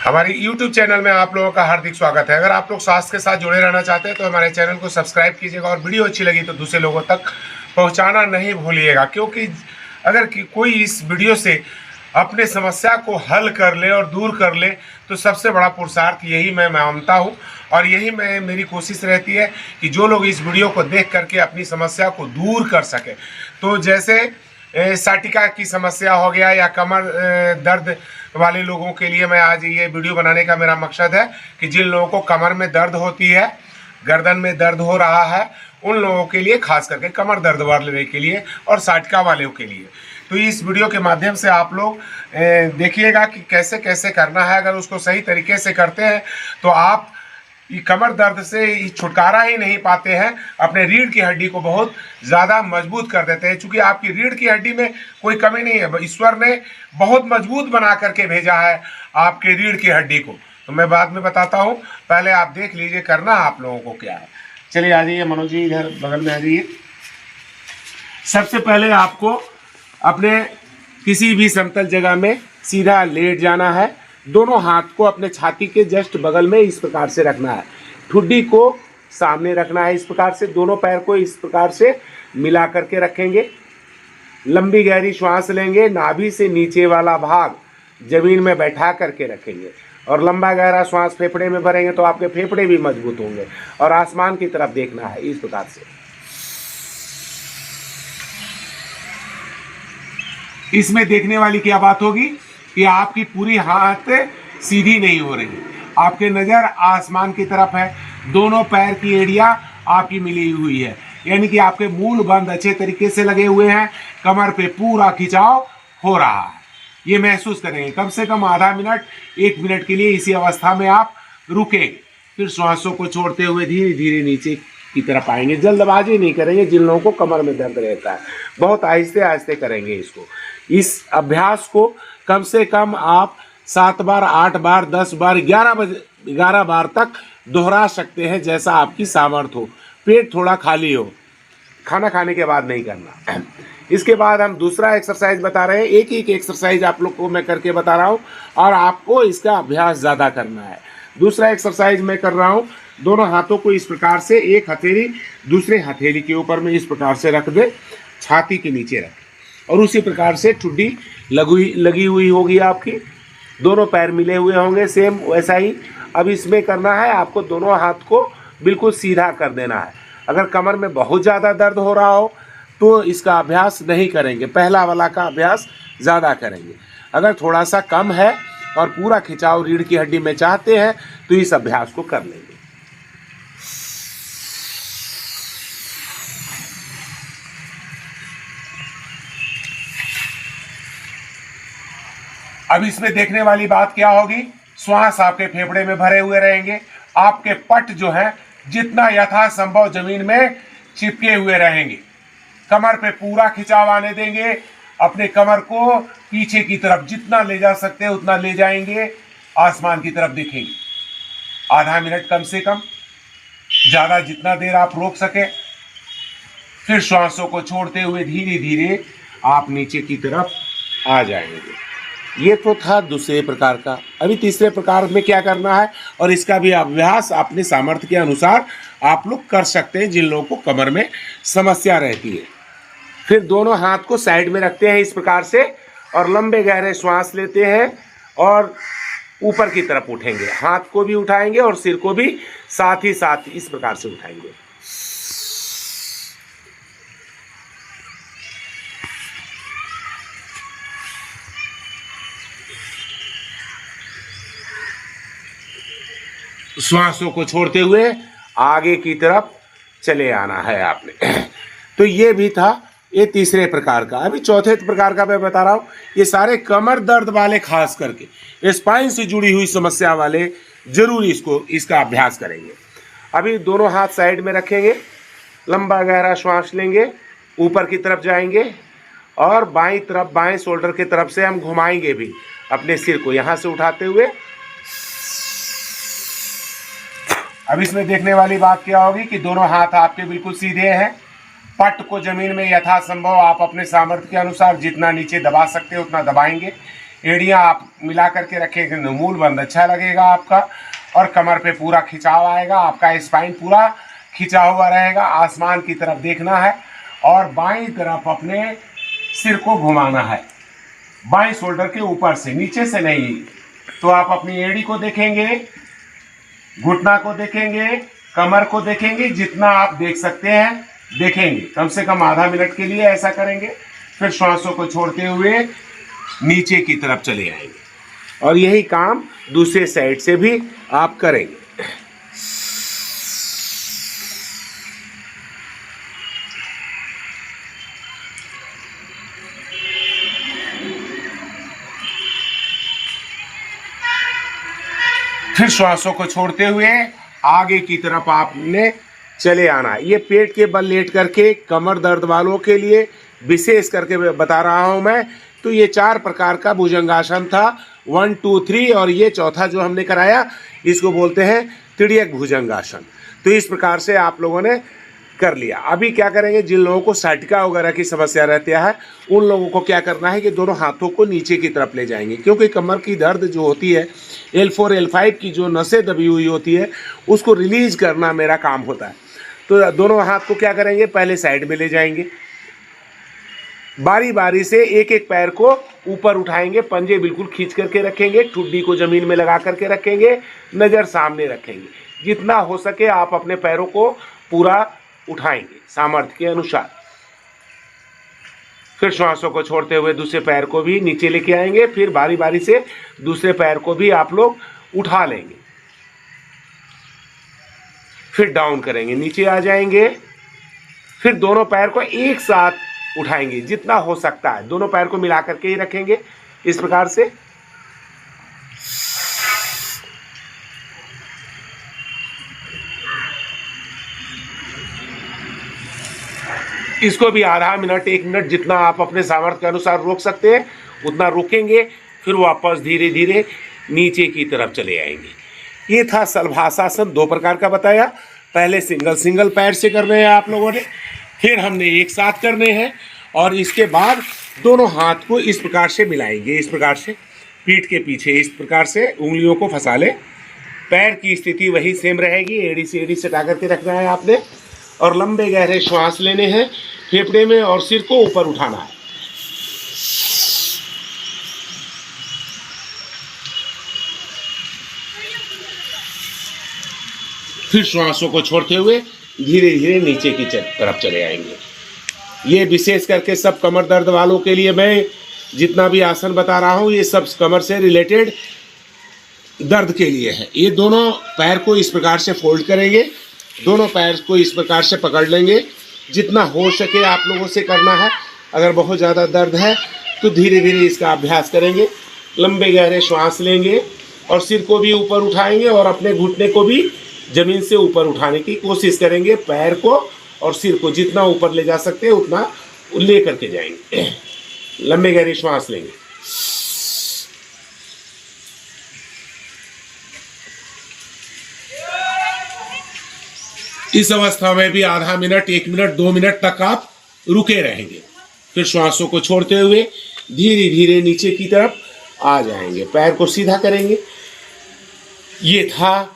हमारे YouTube channel में आप लोगों का हार्दिक स्वागत है। अगर आप लोग स्वास्थ्य के साथ जुड़े रहना चाहते हैं तो हमारे चैनल को सब्सक्राइब कीजिएगा और वीडियो अच्छी लगी तो दूसरे लोगों तक पहुंचाना नहीं भूलिएगा, क्योंकि अगर कोई इस वीडियो से अपने समस्या को हल कर ले और दूर कर ले तो सबसे बड़ा पुरुषार्थ यही मैं मानता हूँ और यही मेरी कोशिश रहती है कि जो लोग इस वीडियो को देख करके अपनी समस्या को दूर कर सके। तो जैसे साटिका की समस्या हो गया या कमर दर्द वाले लोगों के लिए मैं आज ये वीडियो बनाने का मेरा मकसद है कि जिन लोगों को कमर में दर्द होती है, गर्दन में दर्द हो रहा है, उन लोगों के लिए, खास करके कमर दर्द वाले के लिए और साटिका वालों के लिए। तो इस वीडियो के माध्यम से आप लोग देखिएगा कि कैसे कैसे करना है। अगर उसको सही तरीके से करते हैं तो आप ये कमर दर्द से छुटकारा ही नहीं पाते हैं, अपने रीढ़ की हड्डी को बहुत ज़्यादा मजबूत कर देते हैं। चूँकि आपकी रीढ़ की हड्डी में कोई कमी नहीं है, ईश्वर ने बहुत मजबूत बना करके भेजा है आपके रीढ़ की हड्डी को। तो मैं बाद में बताता हूँ, पहले आप देख लीजिए करना आप लोगों को क्या है। चलिए आ जाइए मनोज जी, इधर बगल में आ जाइए। सबसे पहले आपको अपने किसी भी समतल जगह में सीधा लेट जाना है। दोनों हाथ को अपने छाती के जस्ट बगल में इस प्रकार से रखना है, ठुड्डी को सामने रखना है। इस प्रकार से दोनों पैर को इस प्रकार से मिला करके रखेंगे। लंबी गहरी श्वास लेंगे, नाभि से नीचे वाला भाग जमीन में बैठा करके रखेंगे और लंबा गहरा श्वास फेफड़े में भरेंगे तो आपके फेफड़े भी मजबूत होंगे। और आसमान की तरफ देखना है इस प्रकार से। इसमें देखने वाली क्या बात होगी कि आपकी पूरी हाथ सीधी नहीं हो रही, आपके नज़र आसमान की तरफ है, दोनों पैर की एड़ियाँ आपकी मिली हुई है, यानी कि आपके मूल बंद अच्छे तरीके से लगे हुए हैं, कमर पे पूरा खिंचाव हो रहा है। ये महसूस करेंगे। कम से कम आधा मिनट 1 मिनट के लिए इसी अवस्था में आप रुकेंगे, फिर श्वासों को छोड़ते हुए धीरे धीरे नीचे की तरफ आएंगे। जल्दबाजी नहीं करेंगे। जिन लोगों को कमर में दर्द रहता है बहुत आहिस्ते आहिस्ते करेंगे इसको। इस अभ्यास को कम से कम आप 7 बार, 8 बार, 10 बार, 11 बार तक दोहरा सकते हैं, जैसा आपकी सामर्थ्य हो। पेट थोड़ा खाली हो, खाना खाने के बाद नहीं करना। इसके बाद हम दूसरा एक्सरसाइज बता रहे हैं। एक एक एक्सरसाइज आप लोग को मैं करके बता रहा हूँ और आपको इसका अभ्यास ज़्यादा करना है। दूसरा एक्सरसाइज मैं कर रहा हूँ, दोनों हाथों को इस प्रकार से, एक हथेली दूसरे हथेली के ऊपर में इस प्रकार से रख दे, छाती के नीचे रख, और उसी प्रकार से ठुड्डी लगी हुई होगी आपकी, दोनों पैर मिले हुए होंगे, सेम वैसा ही। अब इसमें करना है आपको, दोनों हाथ को बिल्कुल सीधा कर देना है। अगर कमर में बहुत ज़्यादा दर्द हो रहा हो तो इसका अभ्यास नहीं करेंगे, पहला वाला का अभ्यास ज़्यादा करेंगे। अगर थोड़ा सा कम है और पूरा खिंचाव रीढ़ की हड्डी में चाहते हैं तो इस अभ्यास को कर लेंगे। अब इसमें देखने वाली बात क्या होगी, श्वास आपके फेफड़े में भरे हुए रहेंगे, आपके पट जो है जितना यथासंभव जमीन में चिपके हुए रहेंगे। कमर पे पूरा खिंचाव आने देंगे, अपने कमर को पीछे की तरफ जितना ले जा सकते हैं उतना ले जाएंगे, आसमान की तरफ देखेंगे। आधा मिनट कम से कम, ज़्यादा जितना देर आप रोक सके। फिर श्वासों को छोड़ते हुए धीरे धीरे आप नीचे की तरफ आ जाएंगे। ये तो था दूसरे प्रकार का। अभी तीसरे प्रकार में क्या करना है, और इसका भी अभ्यास अपने सामर्थ्य के अनुसार आप लोग कर सकते हैं जिन लोगों को कमर में समस्या रहती है। फिर दोनों हाथ को साइड में रखते हैं इस प्रकार से और लंबे गहरे श्वास लेते हैं और ऊपर की तरफ उठेंगे। हाथ को भी उठाएंगे और सिर को भी साथ ही साथ इस प्रकार से उठाएंगे। श्वासों को छोड़ते हुए आगे की तरफ चले आना है आपने। तो ये भी था, ये तीसरे प्रकार का। अभी चौथे प्रकार का मैं बता रहा हूँ। ये सारे कमर दर्द वाले, खास करके स्पाइन से जुड़ी हुई समस्या वाले जरूर इसका अभ्यास करेंगे। अभी दोनों हाथ साइड में रखेंगे, लंबा गहरा श्वास लेंगे, ऊपर की तरफ जाएंगे और बाईं तरफ, बाएं शोल्डर की तरफ से हम घुमाएंगे भी अपने सिर को, यहाँ से उठाते हुए। अब इसमें देखने वाली बात क्या होगी कि दोनों हाथ आपके बिल्कुल सीधे हैं, पट को जमीन में यथासंभव आप अपने सामर्थ्य के अनुसार जितना नीचे दबा सकते हो उतना दबाएंगे। एड़ियाँ आप मिला करके रखेंगे तो मूल बंद अच्छा लगेगा आपका, और कमर पे पूरा खिंचाव आएगा, आपका स्पाइन पूरा खिंचा हुआ रहेगा। आसमान की तरफ देखना है और बाईं तरफ अपने सिर को घुमाना है, बाईं शोल्डर के ऊपर से, नीचे से नहीं। तो आप अपनी एड़ी को देखेंगे, घुटना को देखेंगे, कमर को देखेंगे, जितना आप देख सकते हैं देखेंगे। कम से कम आधा मिनट के लिए ऐसा करेंगे। फिर श्वासों को छोड़ते हुए नीचे की तरफ चले आएंगे और यही काम दूसरे साइड से भी आप करेंगे। फिर श्वासों को छोड़ते हुए आगे की तरफ आपने चले आना है। ये पेट के बल लेट करके कमर दर्द वालों के लिए विशेष करके बता रहा हूं मैं। तो ये 4 प्रकार का भुजंगासन था, 1 2 3, और ये चौथा जो हमने कराया इसको बोलते हैं तिर्यक भुजंगासन। तो इस प्रकार से आप लोगों ने कर लिया। अभी क्या करेंगे, जिन लोगों को साइटिका वगैरह की समस्या रहती है उन लोगों को क्या करना है कि दोनों हाथों को नीचे की तरफ ले जाएंगे, क्योंकि कमर की दर्द जो होती है, L4 L5 की जो नसें दबी हुई होती है उसको रिलीज करना मेरा काम होता है। तो दोनों हाथ को क्या करेंगे, पहले साइड में ले जाएंगे, बारी बारी से एक एक पैर को ऊपर उठाएंगे, पंजे बिल्कुल खींच करके रखेंगे, ठुड्डी को जमीन में लगा करके रखेंगे, नज़र सामने रखेंगे। जितना हो सके आप अपने पैरों को पूरा उठाएंगे सामर्थ्य के अनुसार। फिर श्वासों को छोड़ते हुए दूसरे पैर को भी नीचे लेके आएंगे। फिर बारी बारी से दूसरे पैर को भी आप लोग उठा लेंगे। फिर डाउन करेंगे, नीचे आ जाएंगे। फिर दोनों पैर को एक साथ उठाएंगे, जितना हो सकता है दोनों पैर को मिला करके ही रखेंगे इस प्रकार से। इसको भी आधा मिनट 1 मिनट जितना आप अपने सामर्थ्य के अनुसार रोक सकते हैं उतना रोकेंगे। फिर वापस धीरे धीरे नीचे की तरफ चले आएंगे। ये था शलभासासन, 2 प्रकार का बताया। पहले सिंगल पैर से कर रहे हैं आप लोगों ने, फिर हमने एक साथ करने हैं, और इसके बाद दोनों हाथ को इस प्रकार से मिलाएंगे, इस प्रकार से पीठ के पीछे इस प्रकार से उंगलियों को फंसा ले। पैर की स्थिति वही सेम रहेगी, एड़ी से एड़ी सटा करके रखना है आपने, और लंबे गहरे श्वास लेने हैं फेफड़े में और सिर को ऊपर उठाना है। फिर श्वासों को छोड़ते हुए धीरे धीरे नीचे की तरफ चले आएंगे। ये विशेष करके सब कमर दर्द वालों के लिए मैं जितना भी आसन बता रहा हूँ ये सब कमर से रिलेटेड दर्द के लिए है। ये दोनों पैर को इस प्रकार से फोल्ड करेंगे, दोनों पैर को इस प्रकार से पकड़ लेंगे। जितना हो सके आप लोगों से करना है। अगर बहुत ज़्यादा दर्द है तो धीरे धीरे इसका अभ्यास करेंगे। लंबे गहरे श्वास लेंगे और सिर को भी ऊपर उठाएंगे और अपने घुटने को भी ज़मीन से ऊपर उठाने की कोशिश करेंगे। पैर को और सिर को जितना ऊपर ले जा सकते हैं उतना ले करके जाएंगे। लंबे गहरे श्वास लेंगे। इस अवस्था में भी आधा मिनट, 1 मिनट, 2 मिनट तक आप रुके रहेंगे। फिर श्वासों को छोड़ते हुए धीरे धीरे नीचे की तरफ आ जाएंगे, पैर को सीधा करेंगे। ये था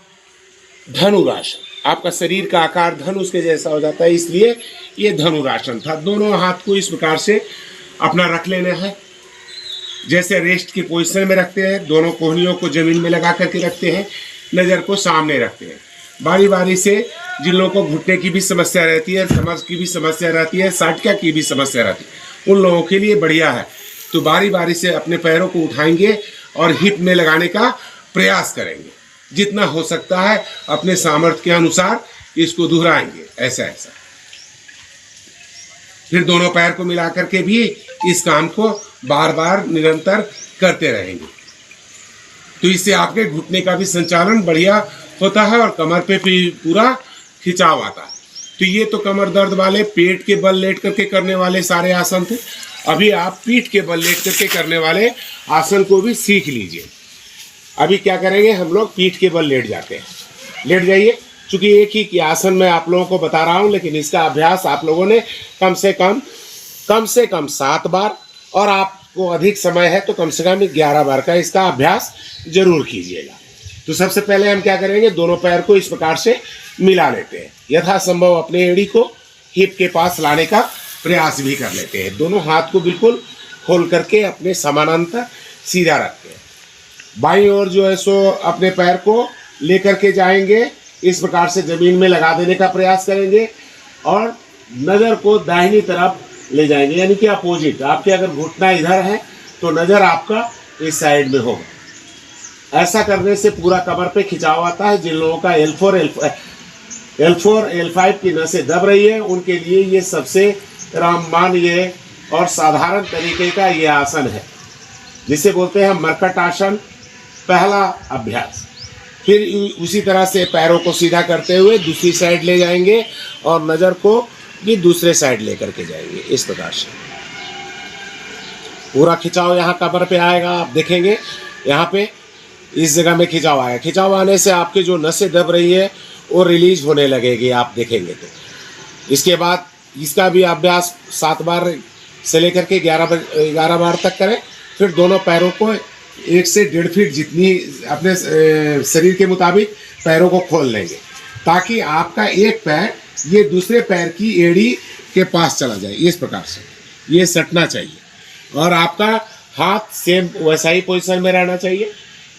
धनुरासन। आपका शरीर का आकार धनुष के जैसा हो जाता है, इसलिए ये धनुरासन था। दोनों हाथ को इस प्रकार से अपना रख लेना है, जैसे रेस्ट की पोजीशन में रखते हैं। दोनों कोहनियों को जमीन में लगा करके रखते हैं, नज़र को सामने रखते हैं। बारी बारी से जिन लोगों को घुटने की भी समस्या रहती है, कमर की भी समस्या रहती है, साटिका की भी समस्या रहती है, उन लोगों के लिए बढ़िया है। तो बारी बारी से अपने पैरों को उठाएंगे और हिप में लगाने का प्रयास करेंगे। जितना हो सकता है अपने सामर्थ्य के अनुसार इसको दोहराएंगे, ऐसा ऐसा। फिर दोनों पैर को मिला करके भी इस काम को बार बार निरंतर करते रहेंगे। तो इससे आपके घुटने का भी संचालन बढ़िया होता है और कमर पे भी पूरा खिंचाव आता है। तो ये तो कमर दर्द वाले पेट के बल लेट करके करने वाले सारे आसन थे। अभी आप पीठ के बल लेट करके करने वाले आसन को भी सीख लीजिए। अभी क्या करेंगे, हम लोग पीठ के बल लेट जाते हैं। लेट जाइए। चूँकि एक ही की आसन मैं आप लोगों को बता रहा हूँ, लेकिन इसका अभ्यास आप लोगों ने कम से कम 7 बार, और आप आपको अधिक समय है तो कम से कम 11 बार का इसका अभ्यास जरूर कीजिएगा। तो सबसे पहले हम क्या करेंगे, दोनों पैर को इस प्रकार से मिला लेते हैं। यथासंभव अपने एड़ी को हिप के पास लाने का प्रयास भी कर लेते हैं। दोनों हाथ को बिल्कुल खोल करके अपने समानांतर सीधा रखते हैं। बाईं ओर जो है सो अपने पैर को लेकर के जाएंगे, इस प्रकार से जमीन में लगा देने का प्रयास करेंगे और नज़र को दाहिनी तरफ ले जाएंगे, यानी कि अपोजिट। आपके अगर घुटना इधर है तो नज़र आपका इस साइड में होगा। ऐसा करने से पूरा कमर पे खिंचाव आता है। जिन लोगों का L4 L5 की नसें दब रही है उनके लिए ये सबसे रामबाण ये और साधारण तरीके का ये आसन है, जिसे बोलते हैं मरकट आसन, पहला अभ्यास। फिर उसी तरह से पैरों को सीधा करते हुए दूसरी साइड ले जाएंगे और नज़र को भी दूसरे साइड लेकर के जाएंगे। इस प्रकार से पूरा खिंचाव यहाँ कमर पे आएगा। आप देखेंगे यहाँ पे इस जगह में खिंचाव आएगा। खिंचाव आने से आपके जो नसें दब रही है वो रिलीज होने लगेगी, आप देखेंगे तो। इसके बाद इसका भी अभ्यास 7 बार से लेकर के 11 बार तक करें। फिर दोनों पैरों को 1 से 1.5 फीट जितनी अपने शरीर के मुताबिक पैरों को खोल लेंगे, ताकि आपका एक पैर ये दूसरे पैर की एड़ी के पास चला जाए। इस प्रकार से ये सटना चाहिए और आपका हाथ सेम वैसा ही पोजीशन में रहना चाहिए।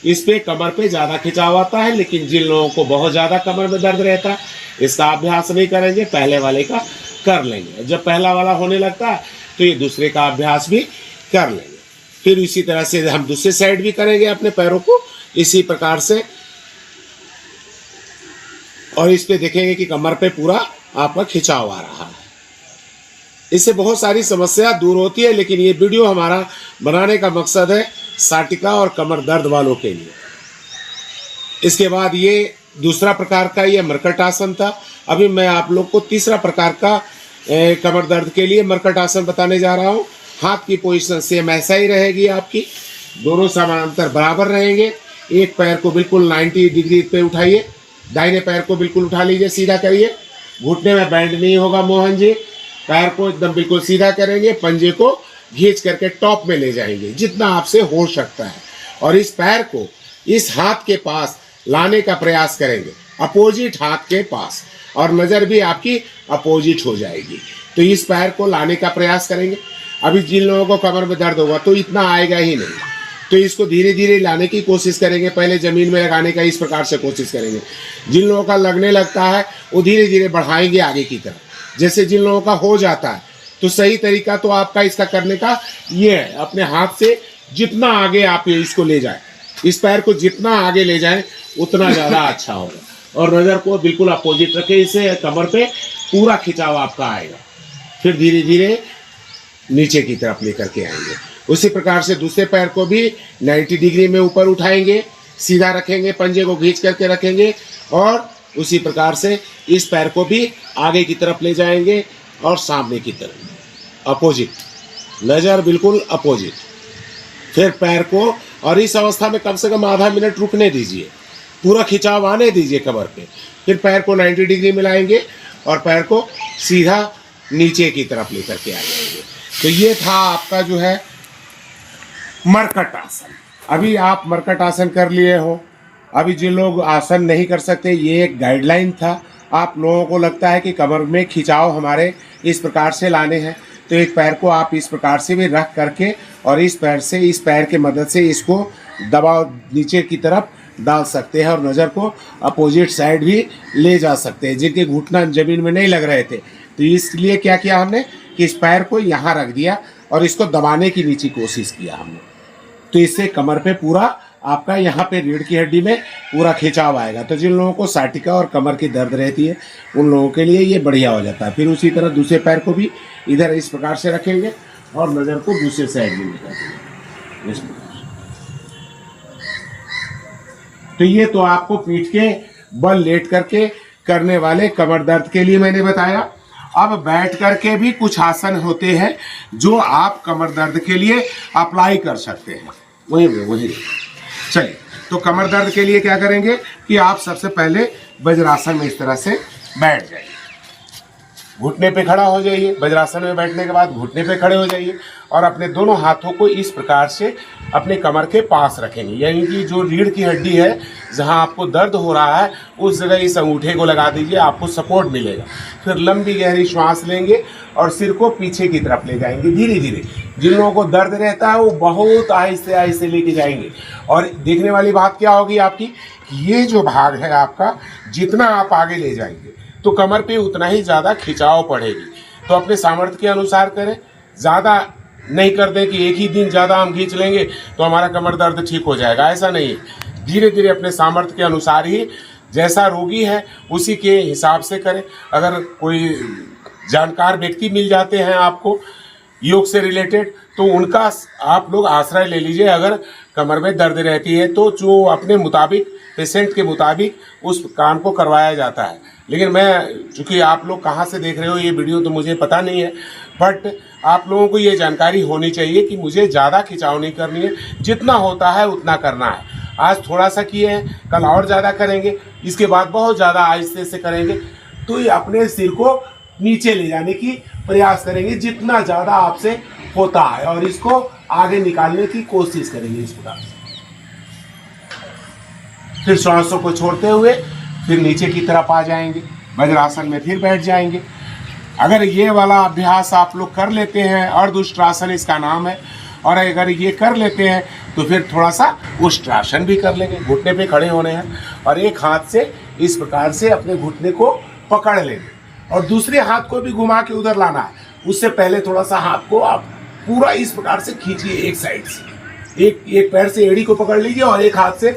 इस पे कमर पे ज़्यादा खिंचाव आता है, लेकिन जिन लोगों को बहुत ज़्यादा कमर में दर्द रहता है इसका अभ्यास नहीं करेंगे, पहले वाले का कर लेंगे। जब पहला वाला होने लगता है तो ये दूसरे का अभ्यास भी कर लेंगे। फिर इसी तरह से हम दूसरे साइड भी करेंगे अपने पैरों को इसी प्रकार से, और इस पे देखेंगे कि कमर पे पूरा आपका खिंचाव आ रहा है। इससे बहुत सारी समस्या दूर होती है, लेकिन ये वीडियो हमारा बनाने का मकसद है साटिका और कमर दर्द वालों के लिए। इसके बाद ये दूसरा प्रकार का ये मरकट आसन था। अभी मैं आप लोग को तीसरा प्रकार का कमर दर्द के लिए मरकट आसन बताने जा रहा हूँ। हाथ की पोजीशन सेम ऐसा ही रहेगी आपकी, दोनों समानांतर बराबर रहेंगे। एक पैर को बिल्कुल 90 डिग्री पे उठाइए, दाहिने पैर को बिल्कुल उठा लीजिए, सीधा करिए। घुटने में बैंड नहीं होगा मोहन जी। पैर को एकदम बिल्कुल सीधा करेंगे, पंजे को खींच करके टॉप में ले जाएंगे जितना आपसे हो सकता है, और इस पैर को इस हाथ के पास लाने का प्रयास करेंगे, अपोजिट हाथ के पास, और नज़र भी आपकी अपोजिट हो जाएगी। तो इस पैर को लाने का प्रयास करेंगे। अभी जिन लोगों को कमर में दर्द होगा तो इतना आएगा ही नहीं, तो इसको धीरे धीरे लाने की कोशिश करेंगे। पहले ज़मीन में लगाने का इस प्रकार से कोशिश करेंगे। जिन लोगों का लगने लगता है वो धीरे धीरे बढ़ाएंगे आगे की तरफ। जैसे जिन लोगों का हो जाता है तो सही तरीका तो आपका इसका करने का ये है, अपने हाथ से जितना आगे आप इसको ले जाएं, इस पैर को जितना आगे ले जाएं उतना ज़्यादा अच्छा होगा। और नज़र को बिल्कुल अपोजिट रखें, इससे कमर पे पूरा खिंचाव आपका आएगा। फिर धीरे धीरे नीचे की तरफ लेकर के आएंगे। उसी प्रकार से दूसरे पैर को भी 90 डिग्री में ऊपर उठाएंगे, सीधा रखेंगे, पंजे को खींच करके रखेंगे, और उसी प्रकार से इस पैर को भी आगे की तरफ ले जाएंगे और सामने की तरफ अपोजिट, नज़र बिल्कुल अपोजिट। फिर पैर को, और इस अवस्था में कम से कम आधा मिनट रुकने दीजिए, पूरा खिंचाव आने दीजिए कमर पे। फिर पैर को 90 डिग्री मिलाएंगे और पैर को सीधा नीचे की तरफ लेकर के आ जाएंगे। तो ये था आपका जो है मरकट आसन। अभी आप मरकट आसन कर लिए हो। अभी जो लोग आसन नहीं कर सकते, ये एक गाइडलाइन था। आप लोगों को लगता है कि कमर में खिंचाव हमारे इस प्रकार से लाने हैं, तो एक पैर को आप इस प्रकार से भी रख करके और इस पैर के मदद से इसको दबाव नीचे की तरफ डाल सकते हैं, और नज़र को अपोजिट साइड भी ले जा सकते हैं। जिनके घुटना ज़मीन में नहीं लग रहे थे, तो इसलिए क्या किया हमने कि इस पैर को यहाँ रख दिया और इसको दबाने की नीचे कोशिश किया हमने। तो इससे कमर पे पूरा आपका यहाँ पे रीढ़ की हड्डी में पूरा खिंचाव आएगा। तो जिन लोगों को साटिका और कमर की दर्द रहती है उन लोगों के लिए ये बढ़िया हो जाता है। फिर उसी तरह दूसरे पैर को भी इधर इस प्रकार से रखेंगे और नज़र को दूसरे साइड में निकाल देंगे इस प्रकार से। तो ये तो आपको पीठ के बल लेट करके करने वाले कमर दर्द के लिए मैंने बताया। अब बैठ करके भी कुछ आसन होते हैं जो आप कमर दर्द के लिए अप्लाई कर सकते हैं। वही चलिए, तो कमर दर्द के लिए क्या करेंगे कि आप सबसे पहले वज्रासन में इस तरह से बैठ जाइए। घुटने पे खड़ा हो जाइए। वज्रासन में बैठने के बाद घुटने पे खड़े हो जाइए और अपने दोनों हाथों को इस प्रकार से अपने कमर के पास रखेंगे, यानी कि जो रीढ़ की हड्डी है जहां आपको दर्द हो रहा है उस जगह इस अंगूठे को लगा दीजिए, आपको सपोर्ट मिलेगा। फिर लंबी गहरी श्वास लेंगे और सिर को पीछे की तरफ ले जाएंगे धीरे धीरे। जिन लोगों को दर्द रहता है वो बहुत आहिस्ते आहिस्ते लेके जाएंगे। और देखने वाली बात क्या होगी आपकी, ये जो भाग है आपका, जितना आप आगे ले जाएंगे तो कमर पे उतना ही ज़्यादा खिंचाव पड़ेगी। तो अपने सामर्थ्य के अनुसार करें, ज़्यादा नहीं कर दें कि एक ही दिन ज़्यादा हम खींच लेंगे तो हमारा कमर दर्द ठीक हो जाएगा, ऐसा नहीं है। धीरे धीरे अपने सामर्थ्य के अनुसार ही, जैसा रोगी है उसी के हिसाब से करें। अगर कोई जानकार व्यक्ति मिल जाते हैं आपको योग से रिलेटेड तो उनका आप लोग आश्रय ले लीजिए। अगर कमर में दर्द रहती है तो जो अपने मुताबिक, पेशेंट के मुताबिक उस काम को करवाया जाता है। लेकिन मैं, चूँकि आप लोग कहाँ से देख रहे हो ये वीडियो तो मुझे पता नहीं है, बट आप लोगों को ये जानकारी होनी चाहिए कि मुझे ज़्यादा खिंचाव नहीं करनी है, जितना होता है उतना करना है। आज थोड़ा सा किए हैं, कल और ज़्यादा करेंगे, इसके बाद बहुत ज़्यादा आहिस्ते से करेंगे। तो ये अपने सिर को नीचे ले जाने की प्रयास करेंगे जितना ज़्यादा आपसे होता है, और इसको आगे निकालने की कोशिश करेंगे इस प्रकार से। फिर श्वासों को छोड़ते हुए फिर नीचे की तरफ आ जाएंगे, वज्रासन में फिर बैठ जाएंगे। अगर ये वाला अभ्यास आप लोग कर लेते हैं, अर्धउष्ट्रासन इसका नाम है, और अगर ये कर लेते हैं तो फिर थोड़ा सा उष्ट्रासन भी कर लेंगे। घुटने पे खड़े होने हैं और एक हाथ से इस प्रकार से अपने घुटने को पकड़ लेंगे और दूसरे हाथ को भी घुमा के उधर लाना है। उससे पहले थोड़ा सा हाथ को आप पूरा इस प्रकार से खींचिए एक साइड से। एक पैर से एड़ी को पकड़ लीजिए और एक हाथ से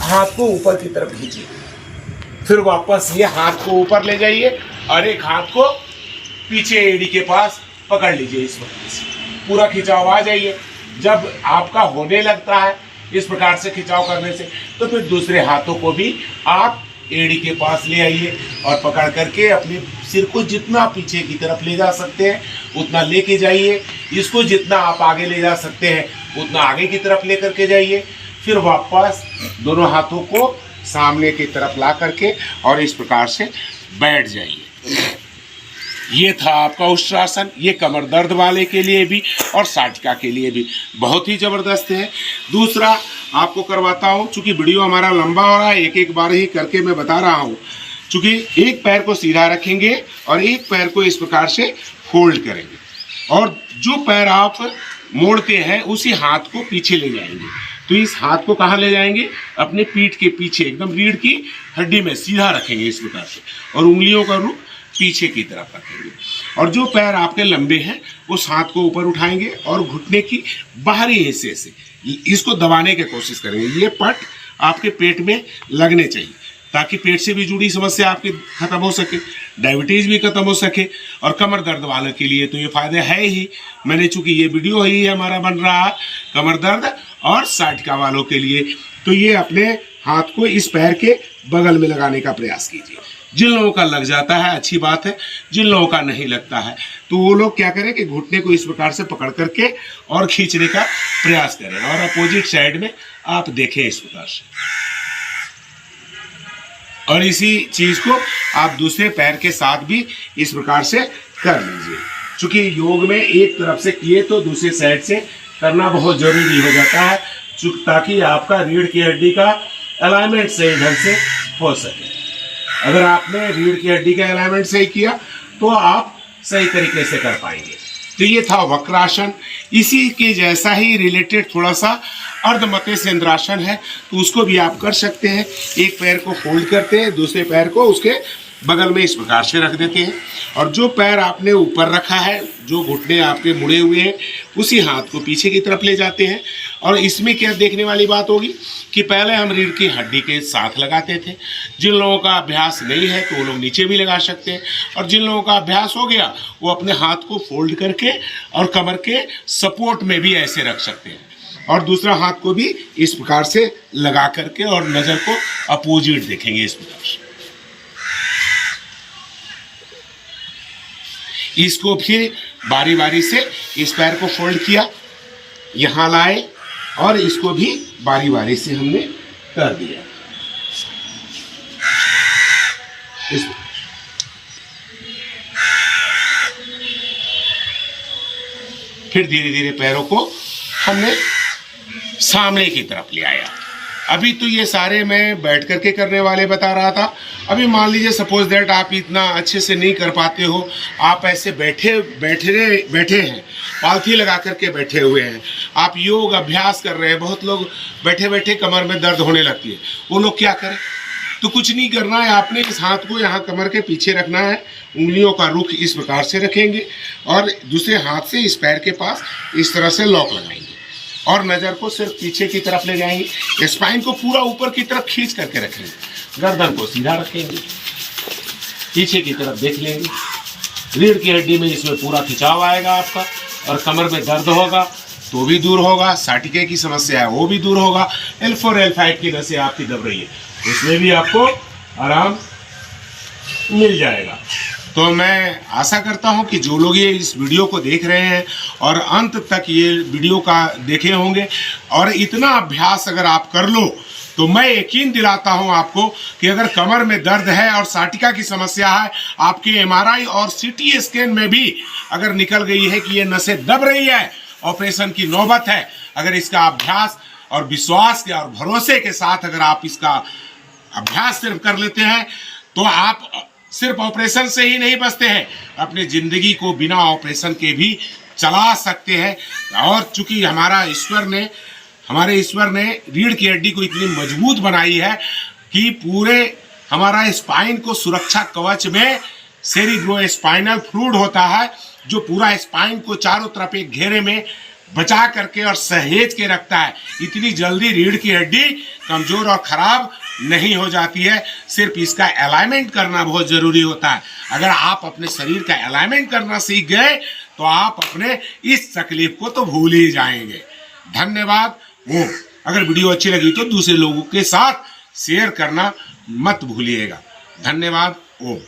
हाथ को ऊपर की तरफ खींचिए। फिर वापस ये हाथ को ऊपर ले जाइए और एक हाथ को पीछे एड़ी के पास पकड़ लीजिए। इस प्रकार से पूरा खिंचाव आ जाइए। जब आपका होने लगता है इस प्रकार से खिंचाव करने से, तो फिर दूसरे हाथों को भी आप एड़ी के पास ले आइए और पकड़ करके अपने सिर को जितना पीछे की तरफ ले जा सकते हैं उतना लेके जाइए। इसको जितना आप आगे ले जा सकते हैं उतना आगे की तरफ ले करके जाइए। फिर वापस दोनों हाथों को सामने की तरफ ला करके और इस प्रकार से बैठ जाइए। ये था आपका उष्ट्रासन। ये कमर दर्द वाले के लिए भी और साटिका के लिए भी बहुत ही ज़बरदस्त है। दूसरा आपको करवाता हूँ, चूँकि वीडियो हमारा लंबा हो रहा है, एक एक बार ही करके मैं बता रहा हूँ। चूँकि एक पैर को सीधा रखेंगे और एक पैर को इस प्रकार से फोल्ड करेंगे और जो पैर आप मोड़ते हैं उसी हाथ को पीछे ले जाएंगे। तो इस हाथ को कहाँ ले जाएंगे? अपने पीठ के पीछे एकदम रीढ़ की हड्डी में सीधा रखेंगे इस प्रकार से और उंगलियों का रुख पीछे की तरफ रखेंगे। और जो पैर आपके लंबे हैं उस हाथ को ऊपर उठाएंगे और घुटने की बाहरी हिस्से से इसको दबाने की कोशिश करेंगे। ये पट आपके पेट में लगने चाहिए ताकि पेट से भी जुड़ी समस्या आपकी खत्म हो सके, डायबिटीज़ भी खत्म हो सके। और कमर दर्द वालों के लिए तो ये फायदे है ही। मैंने चूँकि ये वीडियो ही हमारा बन रहा है कमर दर्द और साटिका वालों के लिए, तो ये अपने हाथ को इस पैर के बगल में लगाने का प्रयास कीजिए। जिन लोगों का लग जाता है अच्छी बात है, जिन लोगों का नहीं लगता है तो वो लोग क्या करें कि घुटने को इस प्रकार से पकड़ करके और खींचने का प्रयास करें और अपोजिट साइड में आप देखें इस प्रकार से। और इसी चीज़ को आप दूसरे पैर के साथ भी इस प्रकार से कर लीजिए। चूँकि योग में एक तरफ से किए तो दूसरे साइड से करना बहुत ज़रूरी हो जाता है, ताकि आपका रीढ़ की हड्डी का अलाइनमेंट सही ढंग से हो सके। अगर आपने रीढ़ की हड्डी का अलाइनमेंट सही किया तो आप सही तरीके से कर पाएंगे। तो ये था वक्रासन। इसी के जैसा ही रिलेटेड थोड़ा सा अर्धमत्स्येंद्रासन है, तो उसको भी आप कर सकते हैं। एक पैर को फोल्ड करते हैं, दूसरे पैर को उसके बगल में इस प्रकार से रख देते हैं और जो पैर आपने ऊपर रखा है, जो घुटने आपके मुड़े हुए हैं, उसी हाथ को पीछे की तरफ ले जाते हैं। और इसमें क्या देखने वाली बात होगी कि पहले हम रीढ़ की हड्डी के साथ लगाते थे। जिन लोगों का अभ्यास नहीं है तो वो लोग नीचे भी लगा सकते हैं, और जिन लोगों का अभ्यास हो गया वो अपने हाथ को फोल्ड करके और कमर के सपोर्ट में भी ऐसे रख सकते हैं और दूसरा हाथ को भी इस प्रकार से लगा करके और नज़र को अपोजिट देखेंगे इस प्रकार से। इसको फिर बारी बारी से इस पैर को फोल्ड किया, यहाँ लाए और इसको भी बारी बारी से हमने कर दिया। फिर धीरे धीरे पैरों को हमने सामने की तरफ ले आया। अभी तो ये सारे मैं बैठ करके करने वाले बता रहा था। अभी मान लीजिए सपोज दैट आप इतना अच्छे से नहीं कर पाते हो, आप ऐसे बैठे हैं, पालथी लगा करके बैठे हुए हैं, आप योग अभ्यास कर रहे हैं। बहुत लोग बैठे बैठे कमर में दर्द होने लगती है, वो लोग क्या करें? तो कुछ नहीं करना है, आपने इस हाथ को यहाँ कमर के पीछे रखना है, उंगलियों का रुख इस प्रकार से रखेंगे और दूसरे हाथ से इस पैर के पास इस तरह से लॉक लगाएंगे और नज़र को सिर्फ पीछे की तरफ ले जाएंगे। स्पाइन को पूरा ऊपर की तरफ खींच करके रखेंगे, गर्दन को सीधा रखेंगे, पीछे की तरफ देख लेंगे। रीढ़ की हड्डी में इसमें पूरा खिंचाव आएगा आपका और कमर में दर्द होगा तो भी दूर होगा, साटिके की समस्या है वो भी दूर होगा। L4 L5 की नसें आपकी दब रही है, उसमें भी आपको आराम मिल जाएगा। तो मैं आशा करता हूं कि जो लोग ये इस वीडियो को देख रहे हैं और अंत तक ये वीडियो का देखे होंगे और इतना अभ्यास अगर आप कर लो तो मैं यकीन दिलाता हूं आपको कि अगर कमर में दर्द है और साटिका की समस्या है, आपके MRI और CT स्कैन में भी अगर निकल गई है कि ये नसें दब रही है, ऑपरेशन की नौबत है, अगर इसका अभ्यास और विश्वास के और भरोसे के साथ अगर आप इसका अभ्यास सिर्फ कर लेते हैं तो आप सिर्फ ऑपरेशन से ही नहीं बचते हैं, अपनी जिंदगी को बिना ऑपरेशन के भी चला सकते हैं। और चूंकि हमारे ईश्वर ने रीढ़ की हड्डी को इतनी मजबूत बनाई है कि पूरे हमारा स्पाइन को सुरक्षा कवच में सेरिब्रोस्पाइनल फ्लूइड होता है जो पूरा स्पाइन को चारों तरफ एक घेरे में बचा करके और सहेज के रखता है। इतनी जल्दी रीढ़ की हड्डी कमजोर और खराब नहीं हो जाती है, सिर्फ इसका अलाइनमेंट करना बहुत जरूरी होता है। अगर आप अपने शरीर का अलाइनमेंट करना सीख गए तो आप अपने इस तकलीफ को तो भूल ही जाएंगे। धन्यवाद। अगर वीडियो अच्छी लगी तो दूसरे लोगों के साथ शेयर करना मत भूलिएगा। धन्यवाद। ओम।